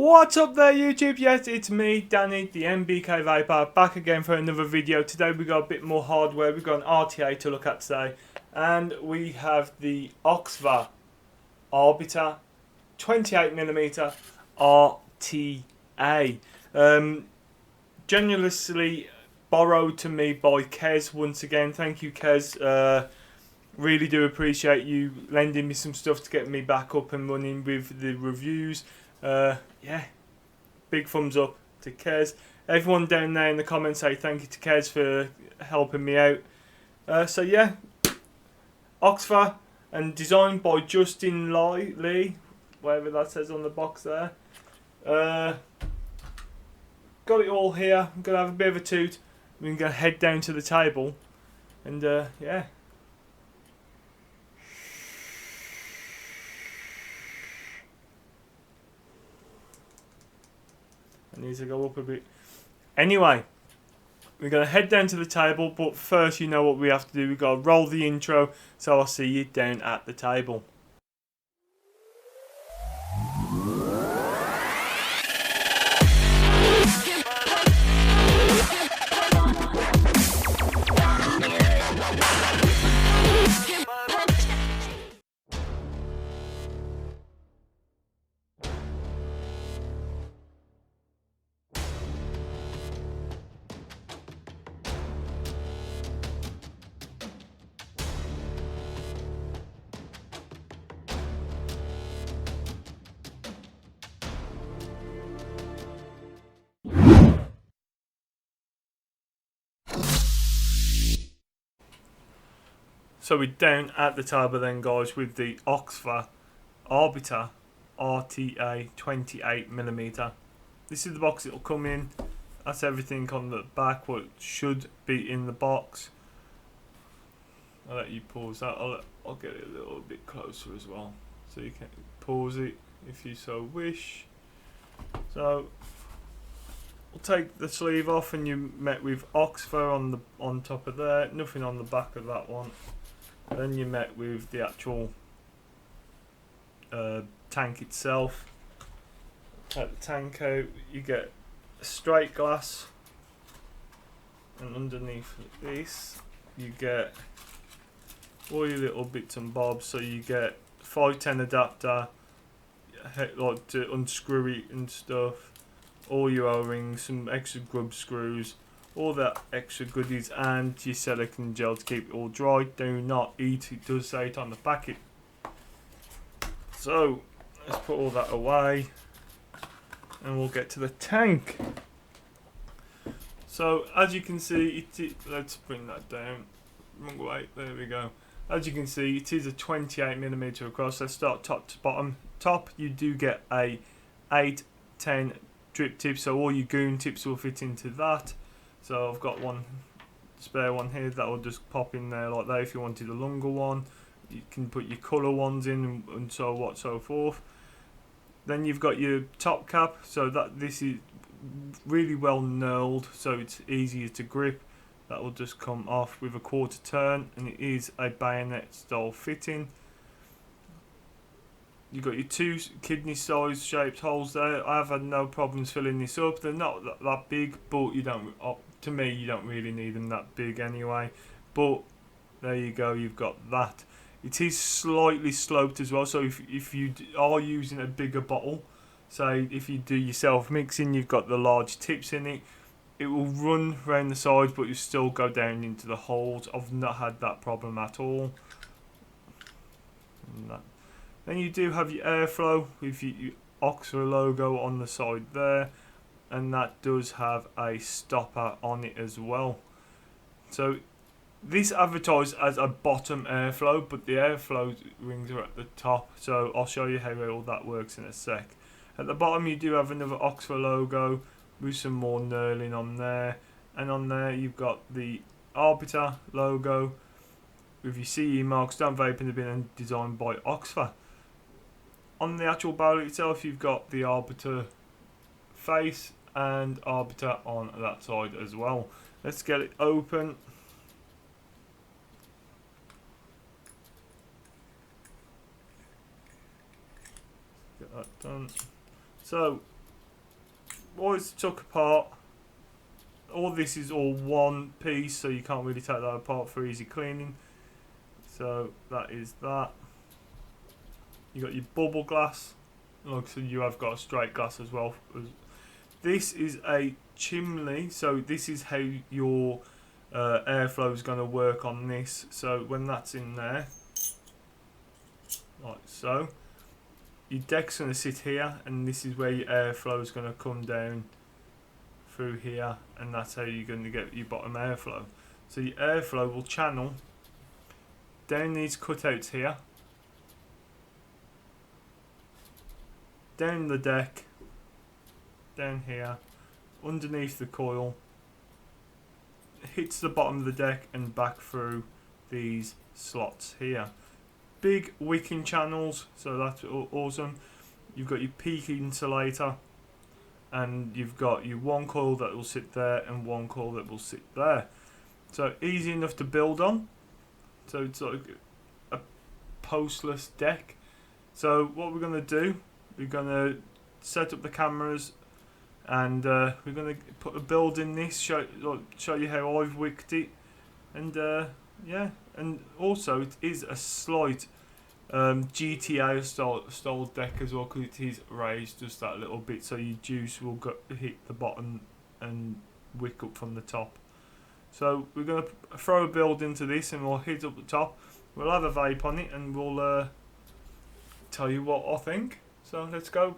What's up there YouTube? Yes, it's me, Danny, the MBKVAPER, back again for another video. Today we got a bit more hardware. We've got an RTA to look at today. And we have the OXVA Arbiter 28mm RTA. Generously borrowed to me by Kez once again. Thank you, Kez. Really do appreciate you lending me some stuff to get me back up and running with the reviews. Yeah, big thumbs up to Kez. Everyone down there in the comments say thank you to Kez for helping me out. So yeah, OXVA and designed by Justin Lee, whatever that says on the box there. Got it all here. I'm gonna have a bit of a toot. We're gonna head down to the table and yeah. I need to go up a bit. Anyway, we're going to head down to the table, but first you know what we have to do. We've got to roll the intro, so I'll see you down at the table. So we're down at the table then, guys, with the OXVA Arbiter RTA 28mm. This is the box it'll come in. That's everything on the back, what should be in the box. I'll let you pause that. I'll get it a little bit closer as well, so you can pause it if you so wish. So we'll take the sleeve off, and you met with OXVA on top of there. Nothing on the back of that one. Then you met with the actual tank itself. Take the tank out, you get a straight glass, and underneath this you get all your little bits and bobs. So you get 510 adapter, like to unscrew it and stuff, all your O-rings, some extra grub screws, all that extra goodies, and your silicone gel to keep it all dry. Do not eat, it does say it on the packet. So let's put all that away and we'll get to the tank. So as you can see, let's bring that down. Wrong way, there we go. As you can see, it is a 28mm across. Let's start top to bottom. Top, you do get a 810 drip tip, so all your goon tips will fit into that. So I've got one spare one here that will just pop in there like that. If you wanted a longer one, you can put your colour ones in and so forth. Then you've got your top cap, so that this is really well knurled, so it's easier to grip. That will just come off with a quarter turn, and it is a bayonet style fitting. You've got your two kidney size shaped holes there. I have had no problems filling this up. They're not that big, but you don't. To me, you don't really need them that big anyway. But there you go. You've got that. It is slightly sloped as well. So if you are using a bigger bottle, say if you do your self mixing, you've got the large tips in it. It will run around the sides, but you still go down into the holes. I've not had that problem at all. Then you do have your airflow with your OXVA logo on the side there, and that does have a stopper on it as well. So this advertised as a bottom airflow, but the airflow rings are at the top, so I'll show you how all that works in a sec. At the bottom you do have another OXVA logo with some more knurling on there, and on there you've got the Arbiter logo with your CE marks. Don't vape in the bin, and designed by OXVA. On the actual barrel itself, you've got the Arbiter face and Arbiter on that side as well. Let's get it open. Get that done. So was took apart. All this is all one piece, so you can't really take that apart for easy cleaning. So that is that. You got your bubble glass. Like, so you have got a straight glass as well. This is a chimney, so this is how your airflow is going to work on this. So when that's in there, like so, your deck's going to sit here, and this is where your airflow is going to come down through here, and that's how you're going to get your bottom airflow. So your airflow will channel down these cutouts here, down the deck, down here, underneath the coil, hits the bottom of the deck and back through these slots here. Big wicking channels, so that's awesome. You've got your peak insulator, and you've got your one coil that will sit there and one coil that will sit there. So easy enough to build on. So it's like a postless deck. So what we're going to do, we're going to set up the cameras, and we're going to put a build in this, show you how I've wicked it, and yeah, and also it is a slight GTA style deck as well, because it is raised just that little bit, so your juice will hit the bottom and wick up from the top. So we're going to throw a build into this, and we'll hit up the top. We'll have a vape on it, and we'll tell you what I think. So let's go.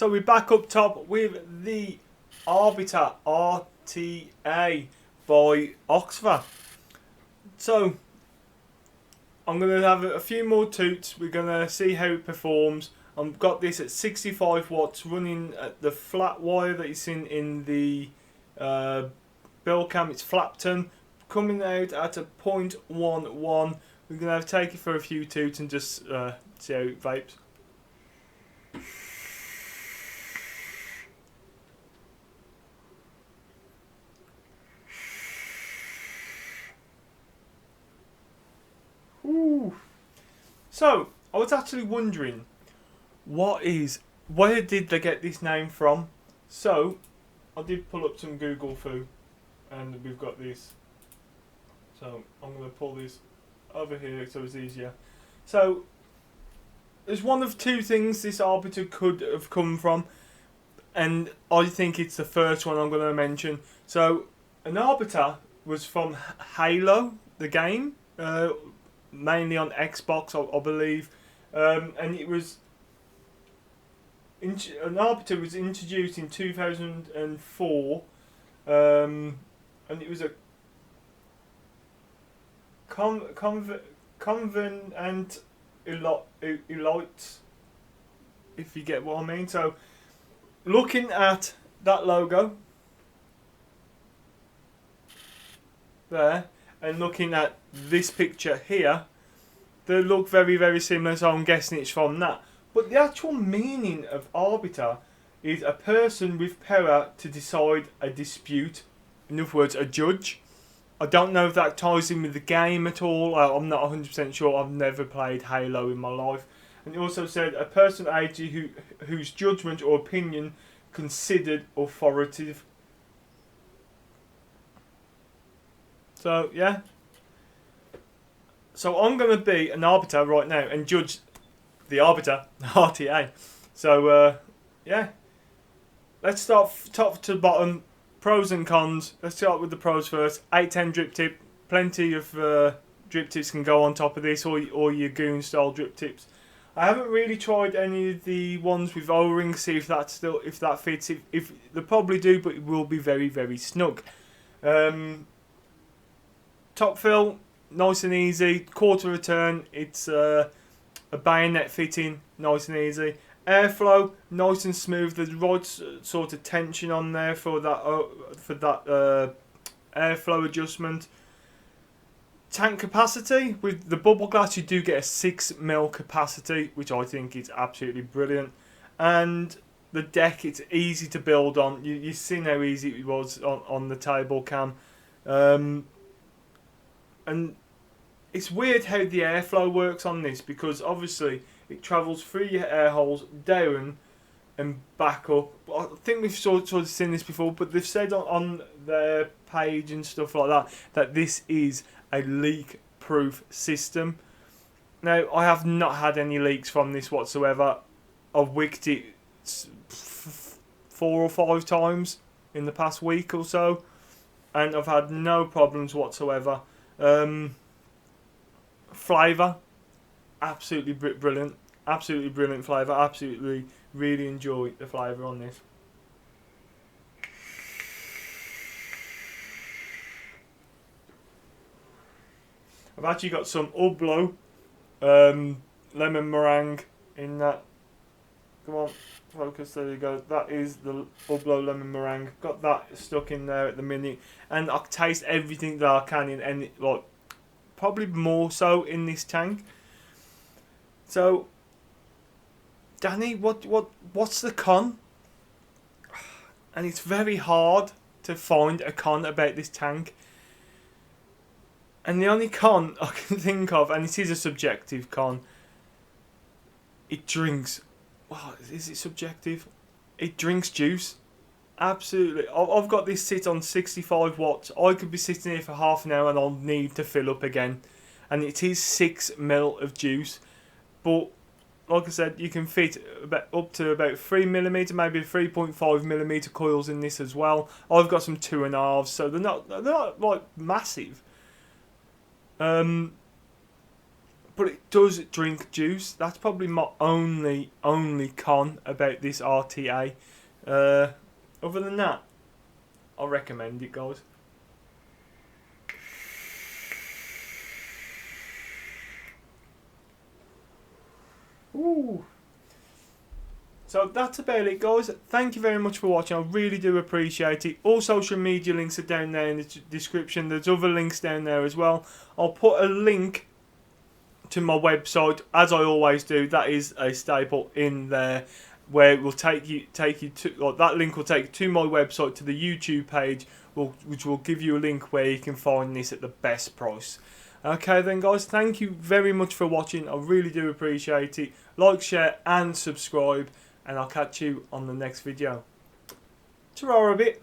So we're back up top with the Arbiter RTA by OXVA. So I'm going to have a few more toots. We're going to see how it performs. I've got this at 65 watts running at the flat wire that you seen in the bell cam. It's Flapton, coming out at a 0.11. We're going to take it for a few toots and just see how it vapes. Ooh. So I was actually wondering, where did they get this name from? So I did pull up some Google foo, and we've got this. So I'm going to pull this over here so it's easier. So there's one of two things this Arbiter could have come from, and I think it's the first one I'm going to mention. So an Arbiter was from Halo, the game, mainly on Xbox, I believe, and it was an Arbiter was introduced in 2004, and it was a Convent Elite, if you get what I mean. So looking at that logo there and looking at this picture here, they look very, very similar, so I'm guessing it's from that. But the actual meaning of Arbiter is a person with power to decide a dispute. In other words, a judge. I don't know if that ties in with the game at all. I'm not 100% sure. I've never played Halo in my life. And it also said a person whose judgment or opinion considered authoritative. So, yeah. So I'm going to be an Arbiter right now and judge the Arbiter, RTA. So, yeah. Let's start top to bottom. Pros and cons. Let's start with the pros first. 810 drip tip. Plenty of drip tips can go on top of this, or your goon style drip tips. I haven't really tried any of the ones with O-rings. See if that fits. If they probably do, but it will be very, very snug. Top fill, nice and easy. Quarter return. It's a bayonet fitting, nice and easy. Airflow, nice and smooth. There's right sort of tension on there for that airflow adjustment. Tank capacity, with the bubble glass you do get a 6mm capacity, which I think is absolutely brilliant. And the deck, it's easy to build on. You've seen how easy it was on the table cam. And it's weird how the airflow works on this, because obviously it travels through your air holes, down and back up. I think we've sort of seen this before, but they've said on their page and stuff like that this is a leak-proof system. Now, I have not had any leaks from this whatsoever. I've wicked it 4 or 5 times in the past week or so, and I've had no problems whatsoever. Flavour, absolutely brilliant. Absolutely brilliant flavour. Absolutely, really enjoy the flavour on this. I've actually got some Ublo lemon meringue in that. Come on, focus, there you go. That is the Ublo lemon meringue. Got that stuck in there at the minute. And I taste everything that I can in any, like, probably more so in this tank. So, Danny, what's the con? And it's very hard to find a con about this tank. And the only con I can think of, and it is a subjective con, it drinks. Wow, is it subjective? It drinks juice. Absolutely. I've got this sit on 65 watts. I could be sitting here for half an hour and I'll need to fill up again. And it is 6ml of juice. But like I said, you can fit up to about 3mm, maybe 3.5mm coils in this as well. I've got some 2.5s, so they're not like massive. But but it does drink juice. That's probably my only con about this RTA. Other than that, I recommend it, guys. Ooh. So that's about it, guys. Thank you very much for watching. I really do appreciate it. All social media links are down there in the description. There's other links down there as well. I'll put a link to my website, as I always do. That is a staple in there, where it will take you to, or that link will take you to my website, to the YouTube page, which will give you a link where you can find this at the best price. Okay then, guys, thank you very much for watching. I really do appreciate it. Like, share and subscribe, and I'll catch you on the next video. Ta-ra a bit.